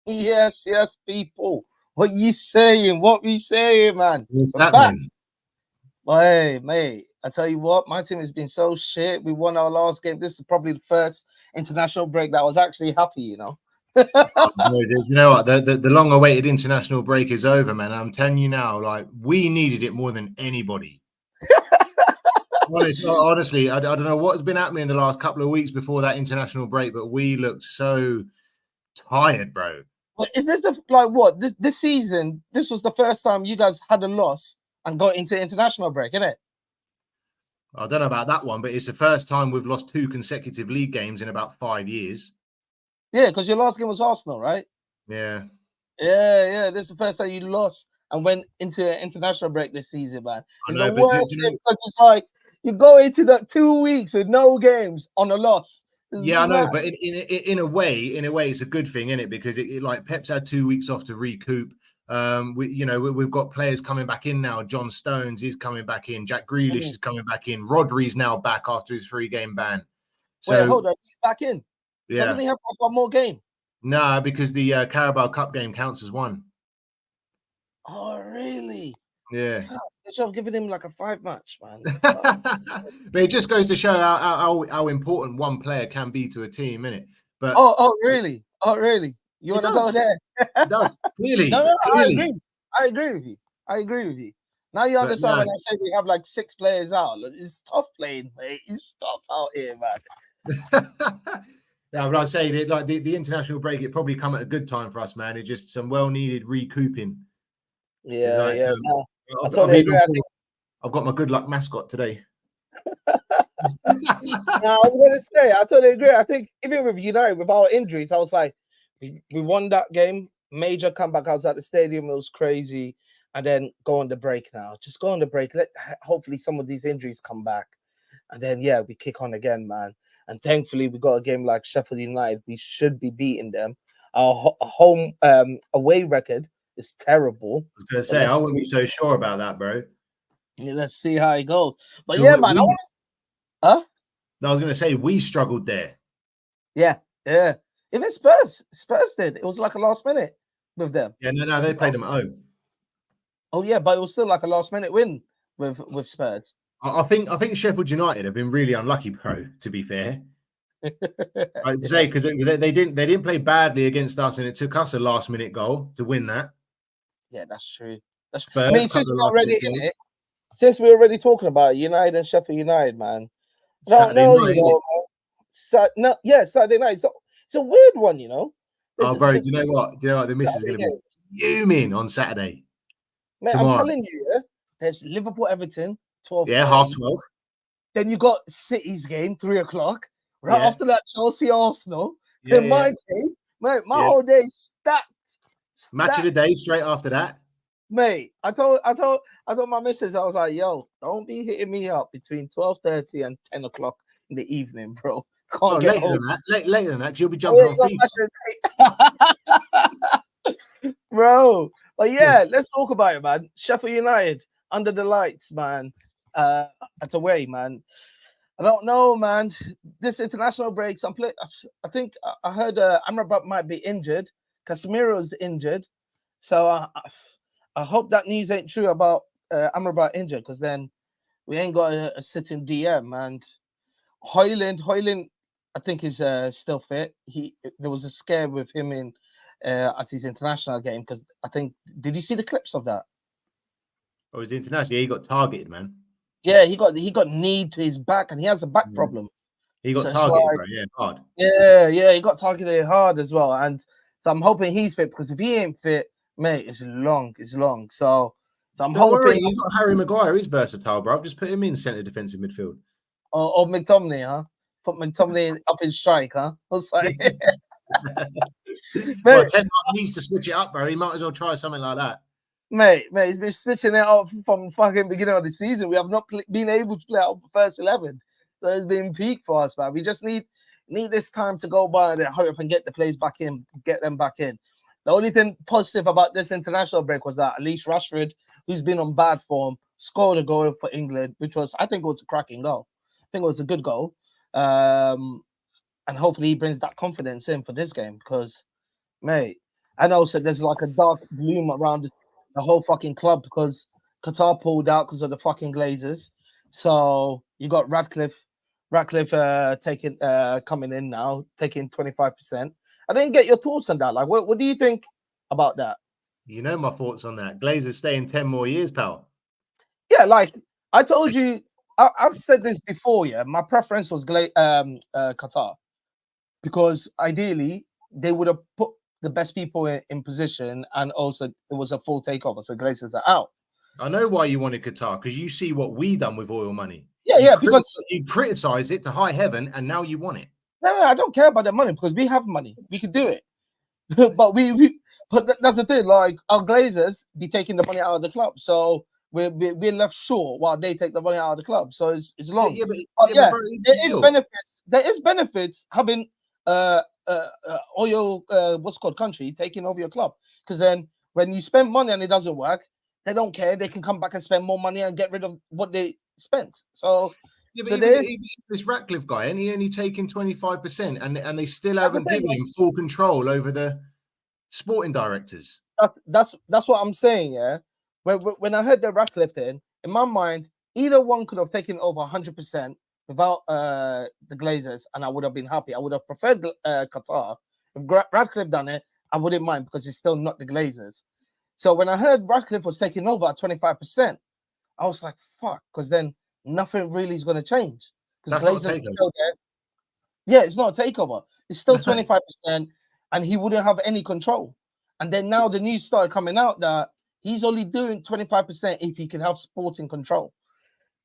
Yes, yes, people. What you saying? What we saying, man? What's We're back. happening? Hey, mate, I tell you what, my team has been so shit. We won our last game. This is probably the first international break that I was actually happy. Oh, boy, you know what? The long-awaited international break is over, man. I'm telling you now, like we needed it more than anybody. Honestly, I don't know what's been happening in the last couple of weeks before that international break, but we looked so tired, bro. But is this like what this season? This was the first time you guys had a loss and got into international break, isn't it? I don't know about that one, but it's the first time we've lost 2 consecutive league games in about 5 years. Yeah, because your last game was Arsenal, right? Yeah. Yeah. This is the first time you lost and went into an international break this season, man. I It's the know, but do worst you thing know? because it's like you go into the 2 weeks with no games on a loss. It's Yeah, I know, mad. but in a way, it's a good thing, isn't it? Because it like Pep's had 2 weeks off to recoup. We've got players coming back in now. John Stones is coming back in. Jack Grealish is coming back in. Rodri's now back after his 3-game ban. Wait, So hold on. He's back in. Doesn't yeah, he have one more game? nah, because the Carabao Cup game counts as one. Oh, really? Yeah. They should have given him like a 5 match, man. But it just goes to show how important one player can be to a team, innit? But Really? Oh, really? You it want to go does. there? It does. No, Clearly. no, I Clearly. agree. I agree with you. I agree with you. Now you But understand no. when I say we have like 6 players out. Look, it's tough playing, mate. It's tough out here, man. Yeah, but I say that like the international break, it probably come at a good time for us, man. It's just some well-needed recouping. It's like Yeah. No, I I've totally agree. even I've got my good luck mascot today. No, I was gonna say, I totally agree. I think even with United, with our injuries, I was like, we won that game, major comeback. I was at the stadium, it was crazy, and then go on the break now. Just go on the break. Hopefully some of these injuries come back, and then yeah, we kick on again, man. And thankfully, we got a game like Sheffield United. We should be beating them. Our home away record is terrible. I was gonna But say I wouldn't be so sure about that, bro. let's see how it goes. But So yeah, man. Huh? I was gonna say we struggled there. Yeah. Even Spurs did. It was like a last minute with them. Yeah, no, they played them at home. Oh yeah, but it was still like a last minute win with Spurs. I think Sheffield United have been really unlucky, bro. To be fair, I'd say because they didn't play badly against us, and it took us a last minute goal to win that. Yeah, that's true. I Spurs, mean, couple of last minute goals. since we're already talking about United and Sheffield United, man. I don't Saturday know, night, innit? Saturday night. So it's a weird one, you know. Oh, bro, do you know what? The missus is Saturday going to be game. fuming on Saturday. Man, I'm Tomorrow. telling you, yeah. There's Liverpool Everton, 12. Yeah, 12:30. Then you got City's game, 3 o'clock. Right Yeah. after that, Chelsea Arsenal. Yeah, Then my game, mate, my whole day stacked. Match of the day straight after that. Mate, I told my missus, I was like, yo, don't be hitting me up between 12:30 and 10 o'clock in the evening, bro. Can't get later home. than that. Later than that, you'll be jumping on FIFA. Bro. But yeah, let's talk about it, man. Sheffield United under the lights, man. At away, man. I don't know, man. This international break, I think I heard Amrabat might be injured. Casemiro's injured. So I hope that news ain't true about Amrabat injured, because then we ain't got a sitting DM. And Hoyland, I think is still fit. There was a scare with him in at his international game, because I think, did you see the clips of that? Oh, he's international. Yeah, he got targeted, man. Yeah, he got kneed to his back, and he has a back problem. He got So targeted, bro. Yeah, hard. Yeah, he got targeted hard as well. And so I'm hoping he's fit, because if he ain't fit, mate, it's long. So I'm Don't hoping. worry, you've got Harry Maguire. He's versatile, bro. Just put him in centre defensive midfield. Or McTominay, huh? Put McTominay up in strike, huh? What's like, Well, Ten Hag needs to switch it up, bro. He might as well try something like that. Mate, he's been switching it up from fucking beginning of the season. We have not been able to play out first 11. So it's been peak for us, man. We just need this time to go by and hurry up and get the players back in, get them back in. The only thing positive about this international break was that at least Rashford, who's been on bad form, scored a goal for England, which was, I think it was a cracking goal. I think it was a good goal. And hopefully he brings that confidence in for this game, because, mate, And also, there's like a dark gloom around the whole fucking club because Qatar pulled out because of the fucking Glazers. So you got Radcliffe taking coming in now, taking 25%. I didn't get your thoughts on that. Like, what do you think about that? You know my thoughts on that. Glazers staying 10 more years, pal. Yeah, like I told you, I've said this before. Yeah, my preference was Qatar because ideally they would have put the best people in position, and also it was a full takeover, so Glazers are out. I know why you wanted Qatar, because you see what we done with oil money. Yeah, because you criticize it to high heaven, and now you want it. No, I don't care about the money because we have money. We could do it. But that's the thing. Like our Glazers be taking the money out of the club, so we're left short while they take the money out of the club. So it's long. Bro, there is benefits having oil what's called country taking over your club, because then when you spend money and it doesn't work, they don't care. They can come back and spend more money and get rid of what they spent. So. Yeah, but even this Ratcliffe guy, and he only taking 25%, and they still haven't given him full control over the sporting directors. That's what I'm saying. Yeah, when I heard the Ratcliffe in my mind, either one could have taken over 100% without the Glazers, and I would have been happy. I would have preferred Qatar. If Ratcliffe done it, I wouldn't mind because it's still not the Glazers. So when I heard Ratcliffe was taking over at 25%, I was like, fuck, because then nothing really is going to change because Glazers still there. Yeah, it's not a takeover. It's still 25%, and he wouldn't have any control. And then now the news started coming out that he's only doing 25% if he can have sporting control.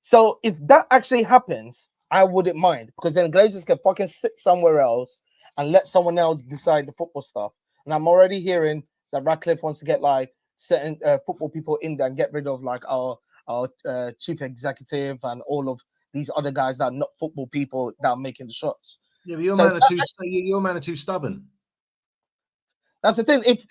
So if that actually happens, I wouldn't mind, because then Glazers can fucking sit somewhere else and let someone else decide the football stuff. And I'm already hearing that Ratcliffe wants to get like certain football people in there and get rid of like our chief executive and all of these other guys that are not football people that are making the shots. Yeah, but your man are too stubborn. That's the thing. If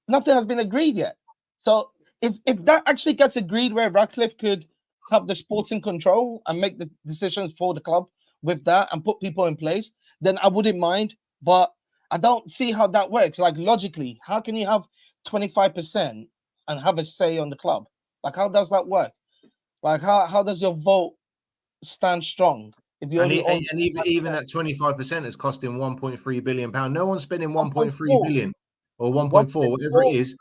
nothing has been agreed yet, so if that actually gets agreed, where Ratcliffe could have the sporting control and make the decisions for the club with that and put people in place, then I wouldn't mind. But I don't see how that works. Like logically, how can you have 25% and have a say on the club? Like, how does that work? Like, how does your vote stand strong if you even that 25% is costing 1.3 billion pound? No one's spending 1.3 billion or 1.4, whatever it is,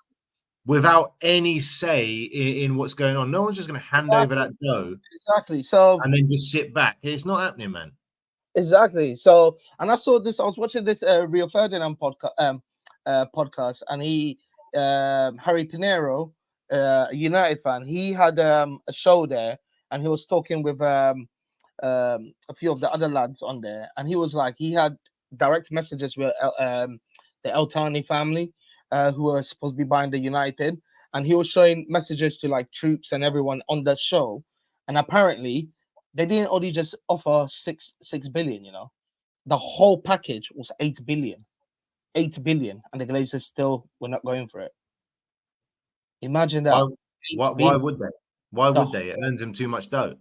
without any say in what's going on. No one's just going to hand over that dough. Exactly. So and then just sit back. It's not happening, man. Exactly. So, and I saw this. I was watching this Rio Ferdinand podcast, and he Harry Pinero, a United fan, he had a show there, and he was talking with a few of the other lads on there, and he was like, he had direct messages with the El Thani family, who were supposed to be buying the United, and he was showing messages to like troops and everyone on that show, and apparently they didn't only just offer 6 billion, you know, the whole package was 8 billion, and the Glazers still were not going for it. Imagine that. Why would they? Why would they? It earns them too much dough.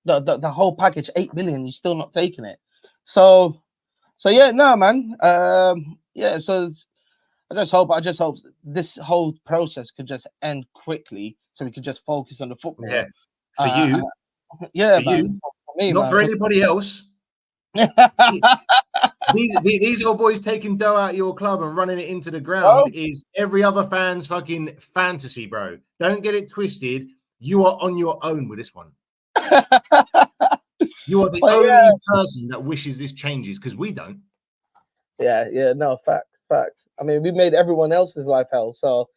The whole package, 8 billion, you're still not taking it. So yeah, no, man. Yeah, so I just hope this whole process could just end quickly, so we could just focus on the football. Yeah, for you. Yeah, for you, for me, not man. For anybody else. these little boys taking dough out of your club and running it into the ground is every other fan's fucking fantasy, bro. Don't get it twisted. You are on your own with this one. You are the only person that wishes this changes, because we don't. Yeah, no, fact. I mean, we made everyone else's life hell, so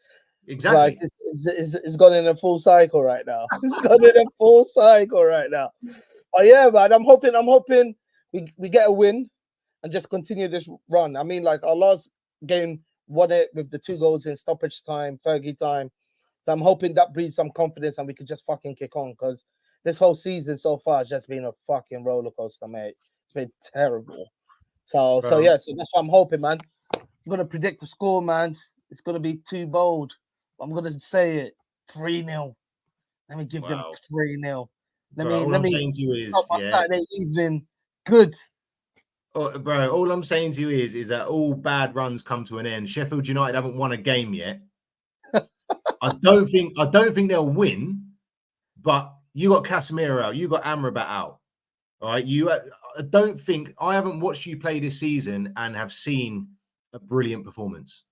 exactly. It's gone in a full cycle right now. It's gone in a full cycle right now. Oh yeah, man. I'm hoping we get a win and just continue this run. I mean, like our last game won it with the 2 goals in stoppage time, Fergie time. So I'm hoping that breeds some confidence and we could just fucking kick on, because this whole season so far has just been a fucking roller coaster, mate. It's been terrible. So yeah, so that's what I'm hoping, man. I'm gonna predict the score, man. It's gonna be too bold. I'm gonna say it 3-0. Let me give them 3-0. Let me saying to you is, my Saturday evening good. Oh, bro, all I'm saying to you is that all bad runs come to an end. Sheffield United haven't won a game yet. I don't think they'll win, but you got Casemiro out, you got Amrabat out. All right. I don't think I haven't watched you play this season and have seen a brilliant performance.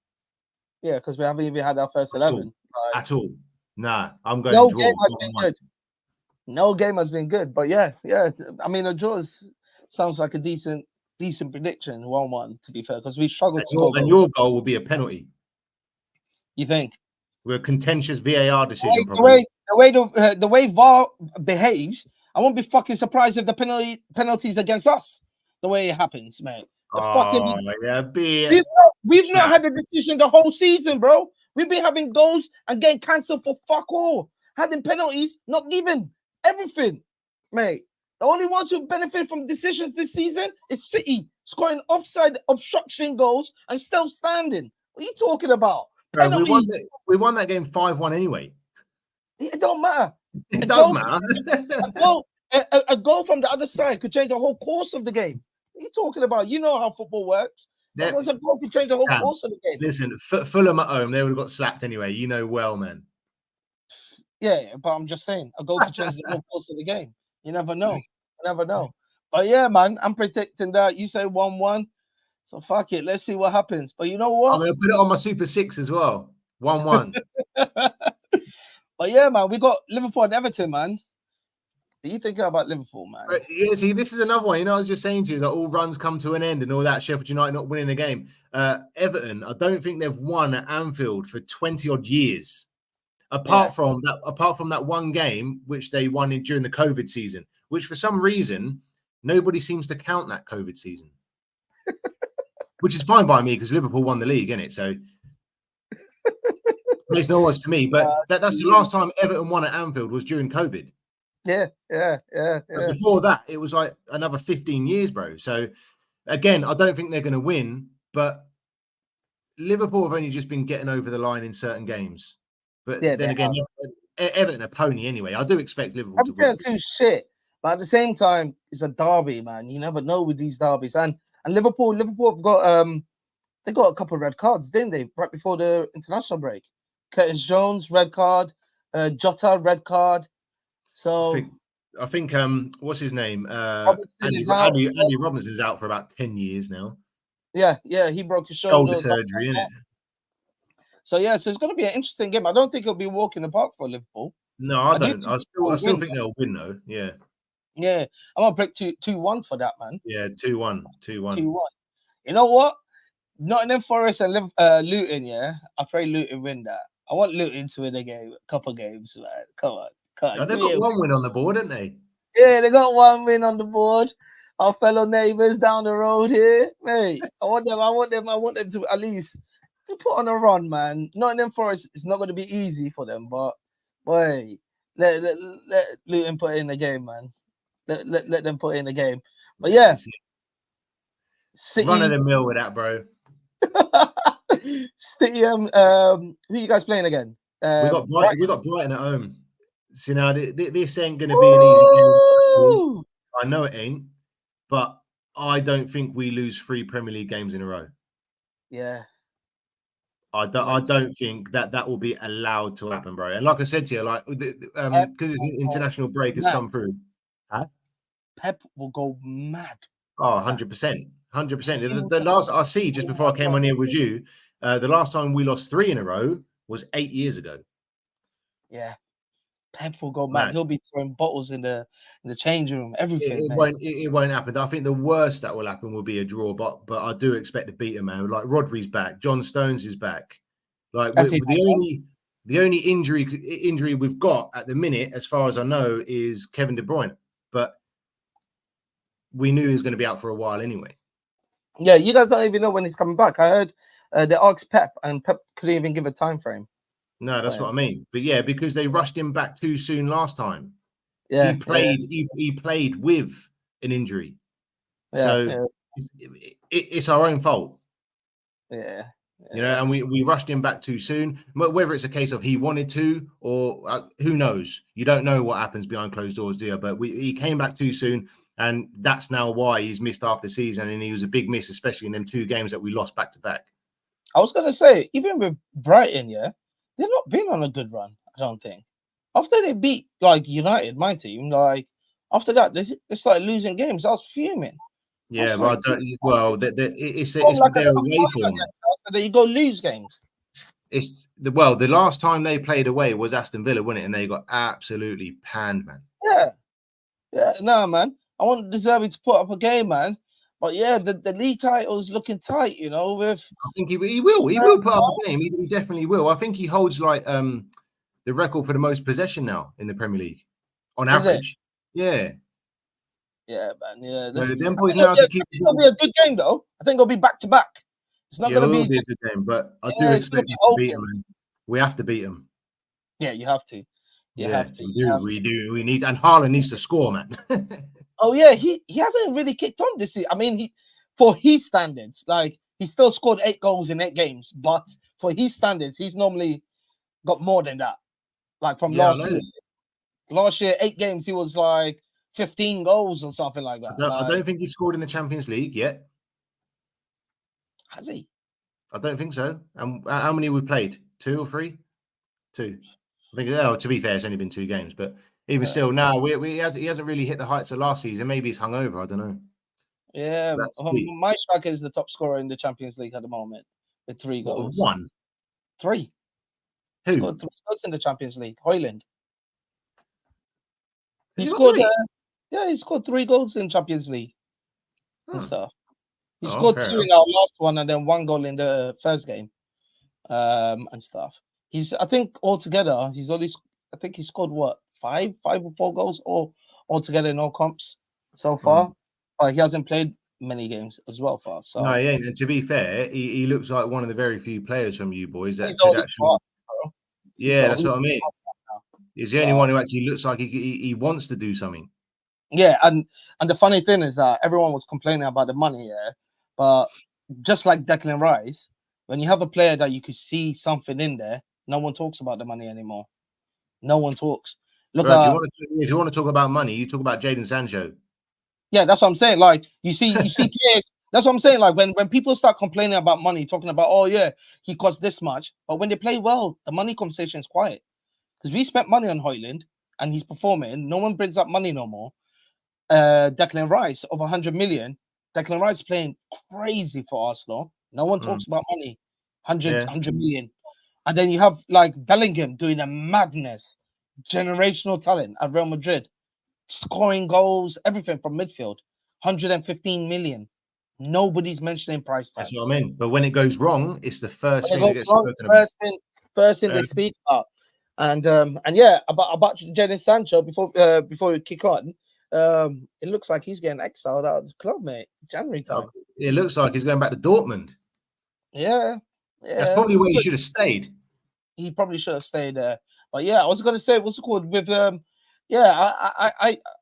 Yeah, because we haven't even had our first At all. 11. Like, At all. Nah, I'm going no to draw. game has been good. No game has been good. But yeah. I mean, a draw sounds like a decent prediction, 1-1, to be fair, because we struggled to score. And your goal will be a penalty. You think? We're a contentious VAR decision, probably. The way VAR behaves, I won't be fucking surprised if the penalties against us. The way it happens, mate. We've not had a decision the whole season, bro. We've been having goals and getting cancelled for fuck all. Having penalties, not given. Everything, mate. The only ones who benefit from decisions this season is City, scoring offside obstruction goals and still standing. What are you talking about? Bro, we won that game 5-1 anyway. It don't matter. It does matter. A goal from the other side could change the whole course of the game. What are you talking about? You know how football works. A goal could change the whole course of the game. Listen, Fulham at home, they would have got slapped anyway. You know well, man. Yeah, but I'm just saying, a goal could change the whole course of the game. You never know. But yeah, man, I'm predicting that. You say 1-1. So fuck it. Let's see what happens. But you know what? I'm going to put it on my Super 6 as well. 1-1. But yeah, man, we got Liverpool and Everton, man. What are you thinking about Liverpool, man? Yeah, see, this is another one. You know, I was just saying to you that all runs come to an end and all that. Sheffield United not winning a game. Everton, I don't think they've won at Anfield for 20-odd years. Apart from that one game, which they won during the COVID season, which for some reason, nobody seems to count that COVID season. Which is fine by me because Liverpool won the league, innit? So makes no odds to me. But that's the last time Everton won at Anfield was during COVID. Yeah. But before that, it was like another 15 years, bro. So again, I don't think they're going to win, but Liverpool have only just been getting over the line in certain games. But then again, Everton a pony anyway. I do expect Liverpool to win. Too shit. But at the same time, it's a derby, man. You never know with these derbies. And Liverpool have got they got a couple of red cards, didn't they? Right before the international break. Curtis Jones, red card, Jota, red card. So I think what's his name? Andy Robinson's out for about 10 years now. Yeah, he broke his shoulder surgery, innit? So it's going to be an interesting game. I don't think it'll be a walk in the park for Liverpool. No, I don't. I still think they'll win though. Yeah. Yeah, I'm gonna break 2-1 for that, man. Yeah, 2-1. You know what? Nottingham Forest and Luton. Yeah, I pray Luton win that. I want Luton to win a couple games, man. Come on. No, they've got one win on the board, haven't they? Yeah, they got one win on the board. Our fellow neighbours down the road here, mate. I want them to at least put on a run, man. Nottingham Forest is not going to be easy for them, but boy, let Luton put in the game, man. Let them put in the game. But yeah, City, run of the mill with that, bro. City, who are you guys playing again? We got Brighton at home. So now this ain't going to be an easy game. I know it ain't, but I don't think we lose 3 Premier League games in a row. Yeah. I don't think that will be allowed to happen, bro. And like I said to you, like because it's an international break has come through. Huh? Pep will go mad. Oh, 100%. 100%. The last I see just before I came on here with you, the last time we lost 3 in a row was 8 years ago. Yeah. Pep will go mad. He'll be throwing bottles in the change room, everything. It won't happen. I think the worst that will happen will be a draw, but I do expect to beat him, man. Like Rodri's back, John Stones is back. Like the only injury we've got at the minute, as far as I know, is Kevin De Bruyne. But we knew he was going to be out for a while anyway. Yeah, you guys don't even know when he's coming back. I heard they asked Pep, and Pep couldn't even give a time frame. No, that's what I mean. But yeah, because they rushed him back too soon last time. Yeah, he played with an injury. Yeah, so it's our own fault. Yeah. You know, and we rushed him back too soon. Whether it's a case of he wanted to or who knows? You don't know what happens behind closed doors, do you? But he came back too soon. And that's now why he's missed half the season, and he was a big miss, especially in them 2 games that we lost back to back. I was gonna say, even with Brighton, yeah, they're not been on a good run. I don't think. After they beat like United, my team, like after that, they started losing games. I was fuming. Yeah, like, well, it's their away form. After you go lose games. The last time they played away was Aston Villa, wasn't it? And they got absolutely panned, man. Yeah, no, man. I want De Zerbi to put up a game, man. But yeah, the league title is looking tight, you know. With I think he will put up a game. He definitely will. I think he holds like the record for the most possession now in the Premier League on average. Yeah. Yeah, man. Yeah. So them boys now to keep. It'll be a good game though. I think it'll be back to back. It's not going to be a good game, but I do expect us to beat them. Man. We have to beat them. Yeah, you have to. You have to. We do. We need, and Haaland needs to score, man. Oh yeah, he hasn't really kicked on this season. I mean, for his standards, like he still scored 8 goals in 8 games, but for his standards, he's normally got more than that. Like from last year. Last year, 8 games, he was like 15 goals or something like that. I don't think he scored in the Champions League yet. Has he? I don't think so. And how many we played? 2 or 3? 2. I think. Oh, to be fair, it's only been 2 games, but even still, now he hasn't really hit the heights of last season. Maybe he's hungover. I don't know. Yeah, my striker is the top scorer in the Champions League at the moment with 3 goals. 1? 3. Who? He scored 3 goals in the Champions League. Højlund. He scored 3 goals in Champions League and stuff. He scored 2 in our last one and then 1 goal in the first game, and stuff. I think altogether he scored what 5 or 4 goals altogether in all comps so far. But he hasn't played many games as well for us. So. No, yeah. And to be fair, he looks like one of the very few players from you boys that could actually. Smart, that's what I mean. He's the only one who actually looks like he wants to do something. Yeah, and the funny thing is that everyone was complaining about the money, but just like Declan Rice, when you have a player that you could see something in there, no one talks about the money anymore. No one talks. Look, bro, if you want to talk about money, you talk about Jadon Sancho. Yeah, that's what I'm saying. Like you see players. That's what I'm saying. Like when people start complaining about money, talking about, oh yeah, he costs this much, but when they play well, the money conversation is quiet because we spent money on Højlund and he's performing. No one brings up money no more. Declan Rice over 100 million. Declan Rice playing crazy for Arsenal. No one talks about money. 100 million. And then you have like Bellingham doing a madness, generational talent at Real Madrid, scoring goals, everything from midfield. 115 million. Nobody's mentioning price tags. That's what I mean. But when it goes wrong, it's the first thing that gets spoken about. First thing they speak about. And yeah, about Jadon Sancho before we kick on. It looks like he's getting exiled out of the club, mate. January time. It looks like he's going back to Dortmund. Yeah. That's probably where he should have stayed. He probably should have stayed there. But yeah, I was going to say, what's it called? With I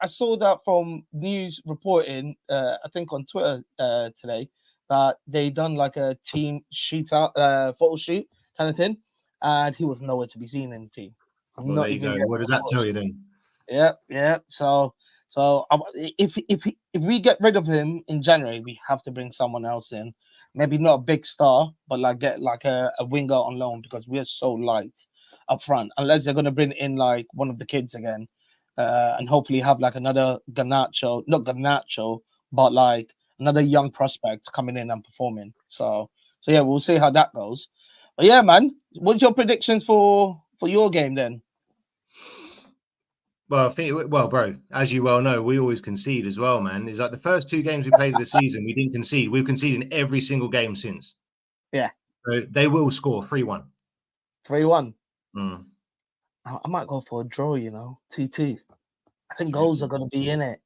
saw that from news reporting. I think on Twitter today that they done like a team photo shoot kind of thing, and he was nowhere to be seen in the team. Well, there you go. What does that tell you then? Yeah. So if we get rid of him in January, we have to bring someone else in. Maybe not a big star, but like get like a winger on loan because we are so light up front. Unless they're gonna bring in like one of the kids again, and hopefully have like another not Garnacho, but like another young prospect coming in and performing. So yeah, we'll see how that goes. But yeah, man, what's your predictions for your game then? Well, bro, as you well know, we always concede as well, man. It's like the first 2 games we played of the season, we didn't concede. We've conceded in every single game since. Yeah. So they will score 3-1. 3-1. I might go for a draw, 2-2. I think goals are going to be in it.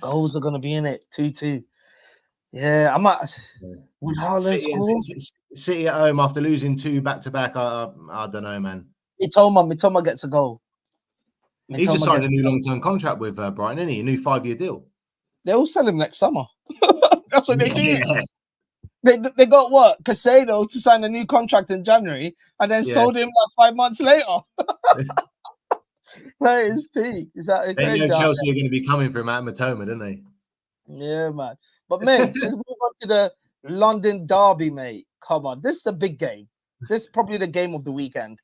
2-2. Yeah, I might. Would Haaland score? City at home after losing 2 back-to-back. I don't know, man. Mitoma gets a goal. He's just signed a new long-term contract with Brighton, isn't he? A new 5-year deal. They'll sell him next summer. That's what they do. They got what? Casado to sign a new contract in January and then sold him like 5 months later. That is peak. Is that They know crazy? Chelsea are going to be coming from at Matoma, don't they? Yeah, man. But mate, let's move on to the London derby, mate. Come on, this is the big game. This is probably the game of the weekend.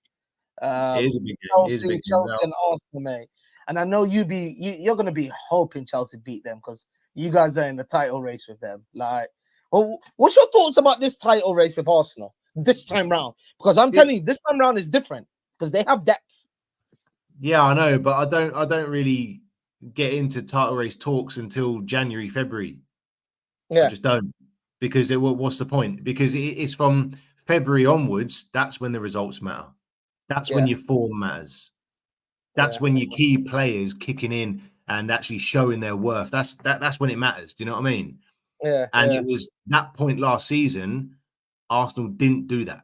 It is a big game. It is a big game. Chelsea and Arsenal, mate. And I know you're gonna be hoping Chelsea beat them because you guys are in the title race with them. Like, well, what's your thoughts about this title race with Arsenal this time round? Because I'm telling you, this time round is different because they have depth. Yeah, I know, but I don't really get into title race talks until January, February. Yeah, I just don't, because what's the point? Because it's from February onwards. That's when the results matter. That's when your form matters. That's when your key players kicking in and actually showing their worth. That's when it matters. Do you know what I mean? Yeah. And it was that point last season. Arsenal didn't do that.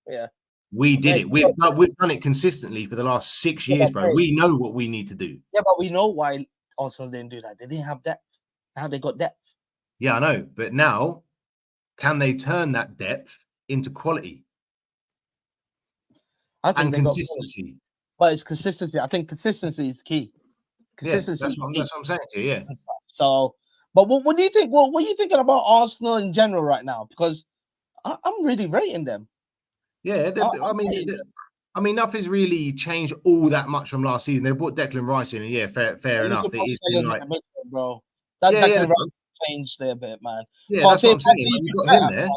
Yeah. We did it. We've done it consistently for the last 6 years, bro. We know what we need to do. Yeah, but we know why Arsenal didn't do that. They didn't have depth. Now they got depth. Yeah, I know. But now, can they turn that depth into quality? I think and consistency. But it's consistency. I think consistency is key. Consistency. Yeah, that's what I'm saying to you. Yeah. So, but what do you think? What are you thinking about Arsenal in general right now? Because I'm really rating them. Yeah, I mean, nothing's really changed all that much from last season. They brought Declan Rice in, and yeah, fair enough. It is like, bro. Declan Rice changed there a bit, man. Yeah, that's what I'm saying. You got him there.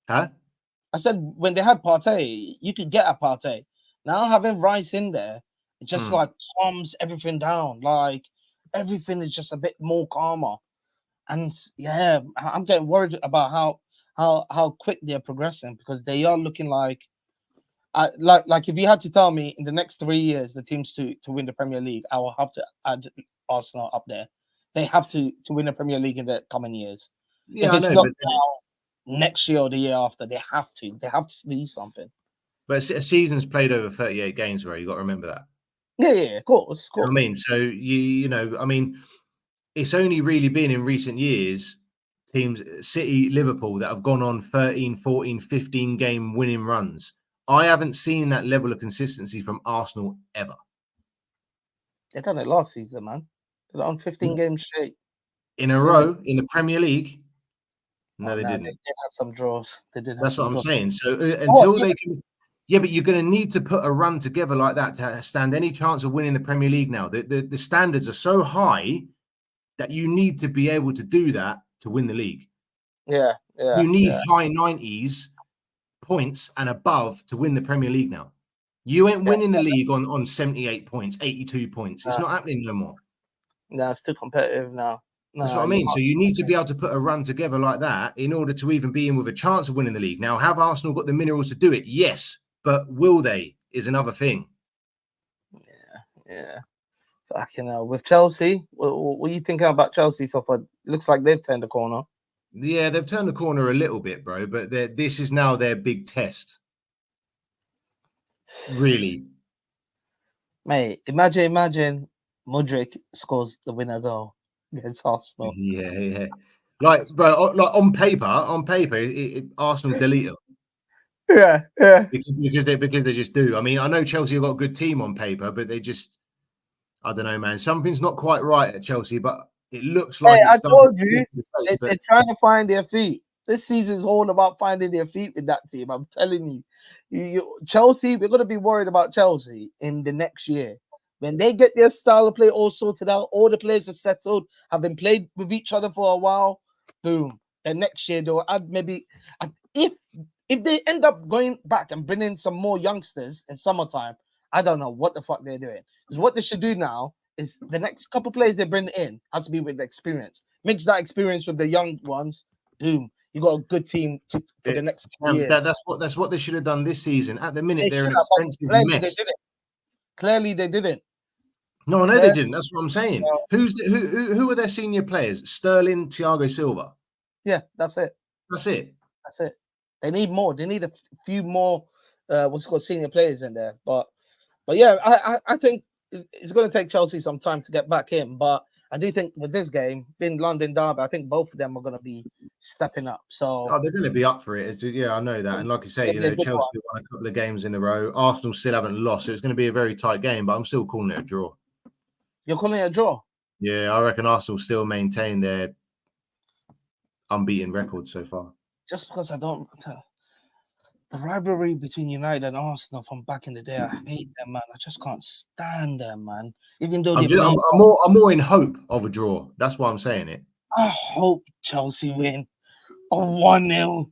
Huh? I said when they had Partey, you could get a Partey. Now having Rice in there, it just like calms everything down. Like everything is just a bit more calmer. And yeah, I'm getting worried about how quick they're progressing because they are looking like if you had to tell me in the next 3 years the teams to win the Premier League, I will have to add Arsenal up there. They have to win the Premier League in the coming years. Yeah, if it's I know, not now, next year or the year after, they have to do something. But a season's played over 38 games, bro. You got to remember that. Yeah, of course. You know what I mean, so you know, I mean, it's only really been in recent years teams, City, Liverpool, that have gone on 13, 14, 15 game winning runs. I haven't seen that level of consistency from Arsenal ever. They done it last season, man. They're on 15 games straight. In a row in the Premier League? No, they didn't. They did have some draws. They did. That's what I'm saying. So until they can... Yeah, but you're going to need to put a run together like that to stand any chance of winning the Premier League now. The standards are so high that you need to be able to do that to win the league. Yeah. You need high 90s points and above to win the Premier League now. You ain't winning the league on 78 points, 82 points. It's not happening no more. No, it's too competitive now. That's what I mean. So you need to be able to put a run together like that in order to even be in with a chance of winning the league. Now, have Arsenal got the minerals to do it? Yes. But will they is another thing. Yeah. Fucking hell. With Chelsea, what are you thinking about Chelsea so far? It looks like they've turned the corner. Yeah, they've turned the corner a little bit, bro. But this is now their big test. Really. Mate, imagine Mudryk scores the winner goal against Arsenal. Yeah. Like, bro, like on paper, Arsenal delete them. Yeah. Because they just do. I mean, I know Chelsea have got a good team on paper, but they just, I don't know, man. Something's not quite right at Chelsea, but it looks like. Hey, I told you, they're trying to find their feet. This season is all about finding their feet with that team. I'm telling you, Chelsea, we're going to be worried about Chelsea in the next year. When they get their style of play all sorted out, all the players are settled, have been played with each other for a while, boom. Then next year, they'll add maybe, if they end up going back and bringing some more youngsters in summertime, I don't know what the fuck they're doing. Because what they should do now is the next couple players they bring in has to be with the experience. Mix that experience with the young ones, boom. You got a good team for the next years. That's what they should have done this season. At the minute, they're an expensive mess. Clearly, they didn't. No, they didn't. That's what I'm saying. Who are their senior players? Sterling, Thiago Silva. Yeah, that's it. That's it. They need more. They need a few more. What's it called, senior players in there. But yeah, I think it's going to take Chelsea some time to get back in. But I do think with this game, being London derby, I think both of them are going to be stepping up. So they're going to be up for it. Yeah, I know that. And like I say, Chelsea won a couple of games in a row. Arsenal still haven't lost, so it's going to be a very tight game. But I'm still calling it a draw. You're calling it a draw? Yeah, I reckon Arsenal still maintain their unbeaten record so far. Just because I don't. The rivalry between United and Arsenal from back in the day, I hate them, man. I just can't stand them, man. Even though I'm more in hope of a draw. That's why I'm saying it. I hope Chelsea win a 1-0.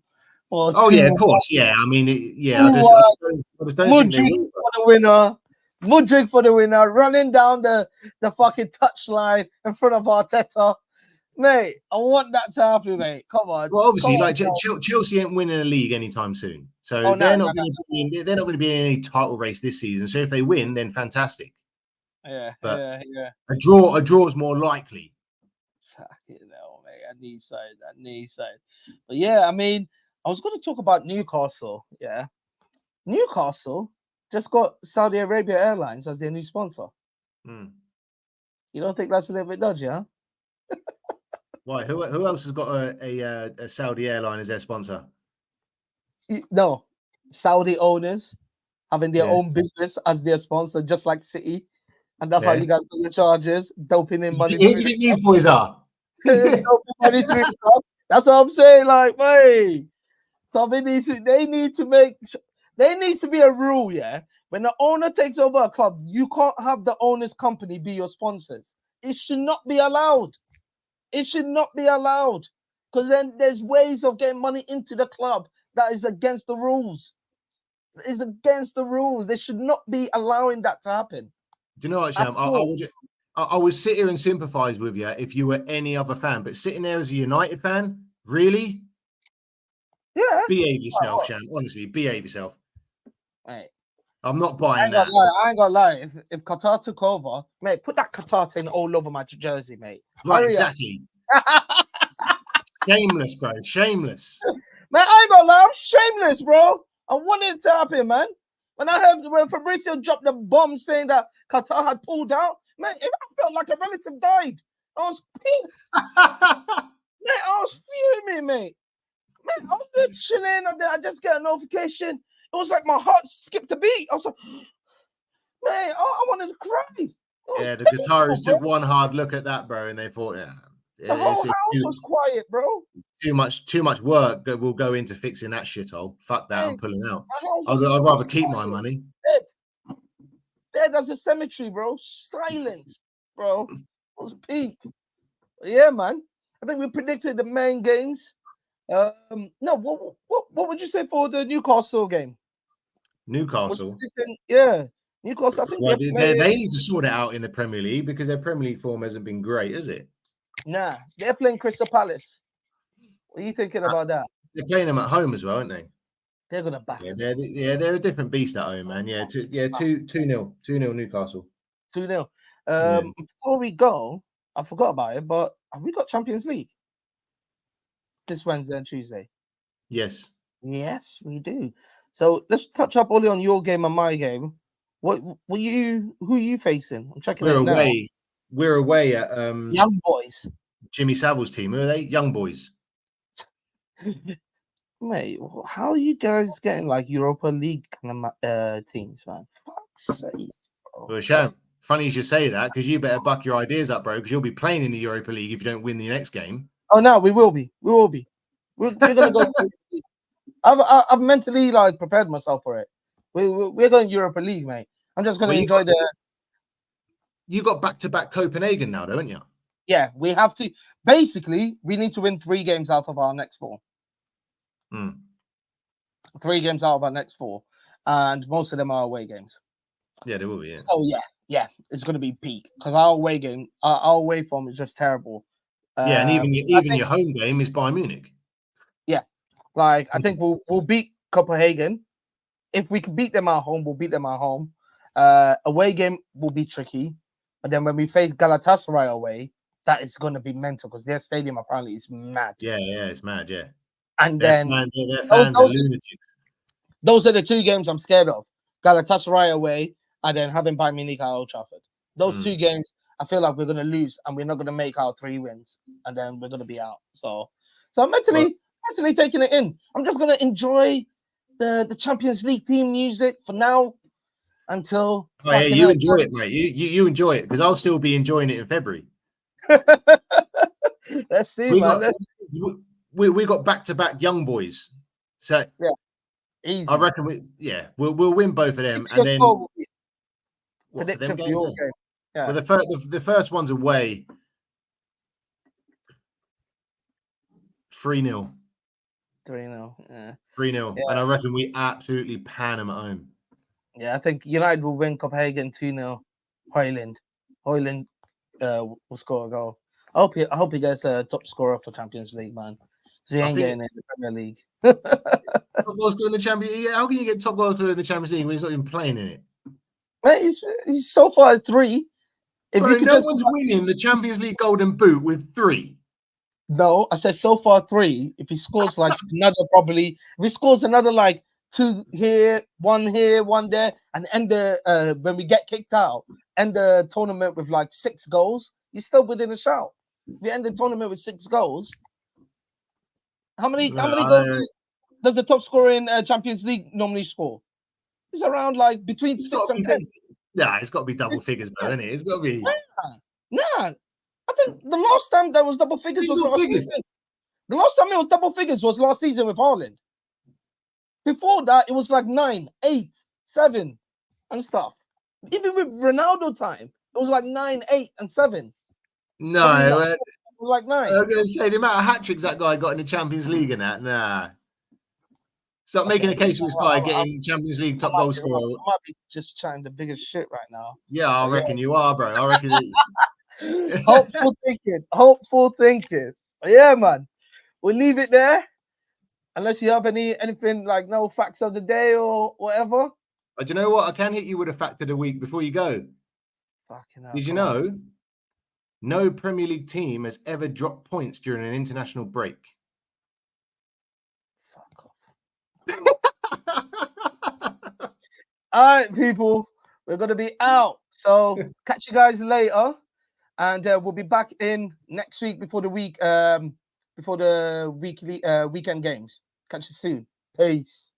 Oh yeah, of course. Yeah, I mean, I just don't Mudryk think for the winner. Mudryk for the winner, running down the fucking touchline in front of Arteta. Mate, I want that to happen, mate. Come on. Well, obviously, Chelsea ain't winning a league anytime soon, so they're not going to be in any title race this season. So if they win, then fantastic. Yeah, but yeah. A draw is more likely. Fucking hell, mate. I need side. But yeah, I mean, I was going to talk about Newcastle. Yeah, Newcastle just got Saudi Arabia Airlines as their new sponsor. You don't think that's a little bit dodgy, huh? Why? Who else has got a Saudi airline as their sponsor? No, Saudi owners having their own business as their sponsor, just like City, and that's how you guys do the charges, doping in money. Who do you think these boys are? That's what I'm saying. Like, hey, so there needs to be a rule, yeah. When the owner takes over a club, you can't have the owner's company be your sponsors. It should not be allowed. It should not be allowed, because then there's ways of getting money into the club that is against the rules. It's against the rules. They should not be allowing that to happen. Do you know what, Sham? I would sit here and sympathise with you if you were any other fan, but sitting there as a United fan, really? Yeah. Behave yourself, Sham. Honestly, behave yourself. Right. I'm not buying that. I ain't gonna lie. If Qatar took over, mate, put that Qatar thing all over my jersey, mate. Right, exactly. Shameless, bro. Shameless. Man, I ain't gonna lie. I'm shameless, bro. I wanted it to happen, man. When Fabrizio dropped the bomb saying that Qatar had pulled out, man, I felt like a relative died. I was pissed. Man, I was fuming, mate. Man, I was there chilling, and then I just get a notification. It was like my heart skipped a beat. I was like, man, I wanted to cry. Yeah, the Qataris took one hard look at that, bro, and they thought, the whole house was quiet, bro. Too much work that will go into fixing that shithole. Fuck that, I'm pulling out. I'd rather keep my money. Dead as a cemetery, bro. Silence, bro. It was peak. But yeah, man. I think we predicted the main games. No, what would you say for the Newcastle game? Newcastle? Yeah. Newcastle, I think they need to sort it out in the Premier League because their Premier League form hasn't been great, is it? Nah, they're playing Crystal Palace. What are you thinking about that? They're playing them at home as well, aren't they? They're gonna batter. They're a different beast at home, man. 2-0 Newcastle. 2-0. Before we go, I forgot about it, but have we got Champions League this Wednesday and Tuesday? Yes. Yes, we do. So let's touch up only on your game and my game. Who are you facing? I'm checking it now. We're away at Young Boys. Jimmy Savile's team. Who are they? Young Boys. Mate, how are you guys getting like Europa League kind of teams, man? Fuck's sake, bro. Well, Sham, funny you should say that because you better buck your ideas up, bro, because you'll be playing in the Europa League if you don't win the next game. Oh no, we will be. We're gonna go. I've mentally like prepared myself for it. We're going Europa League, mate. I'm just gonna enjoy the. You got back-to-back Copenhagen now, don't you? Yeah, we have to. Basically, we need to win 3 games out of our next 4. 3 games out of our next 4, and most of them are away games. Yeah, they will be. Yeah. So yeah, it's going to be peak because our away game, our away form is just terrible. Yeah, and even your home game is Bayern Munich. Yeah, like I think we'll beat Copenhagen. If we can beat them at home, we'll beat them at home. Away game will be tricky, but then when we face Galatasaray away, that is going to be mental because their stadium apparently is mad. Yeah, it's mad. Yeah. And their fans are lunatics. Those are the 2 games I'm scared of: Galatasaray away, and then having Bayern Munich at Old Trafford. Those 2 games I feel like we're gonna lose and we're not gonna make our 3 wins, and then we're gonna be out. So I'm mentally taking it in. I'm just gonna enjoy the Champions League theme music for now until. Oh, yeah, you enjoy it, mate. You enjoy it because I'll still be enjoying it in February. Let's see, man. We got back-to-back young boys, so yeah, easy. I reckon we'll win both of them, and then prediction for your game. Yeah. Well, the first one's away, 3-0. 3-0. Yeah. 3-0, and I reckon we absolutely pan them at home. Yeah, I think United will win Copenhagen 2-0. Højlund will score a goal. I hope he gets a top scorer for Champions League, man. Because he ain't getting it in the Premier League. Top goal scorer in the Champions League. How can you get top goal scorer in the Champions League when he's not even playing in it? Mate, he's so far at 3. Bro, no one's winning the Champions League Golden Boot with 3. No, I said so far 3. If he scores like if he scores another like 2 here, 1 there, and end when we get kicked out, end the tournament with like 6 goals, you're still within a shout. If you end the tournament with 6 goals, how many goals does the top scorer in Champions League normally score? It's around like between 6 and 10. Yeah, it's got to be double figures, though, isn't it? It's got to be. Nah. I think the last time there was double figures was last season. The last time it was double figures was last season with Haaland. Before that, it was like 9, 8, 7, and stuff. Even with Ronaldo time, it was like 9, 8, and 7. No, it was like 9. I was going to say the amount of hat tricks that guy got in the Champions League and that. Nah. Stop making a case for this guy getting Champions League top goal scorer. I might be just trying the biggest shit right now. Yeah, I reckon you are, bro. I reckon. Hopeful thinking. But yeah, man. We'll leave it there. Unless you have anything like no facts of the day or whatever. But you know what? I can hit you with a fact of the week before you go. Fucking hell. Did you know no Premier League team has ever dropped points during an international break? All right, people, we're gonna be out. So catch you guys later, and we'll be back in next week before the weekly weekend games. Catch you soon. Peace.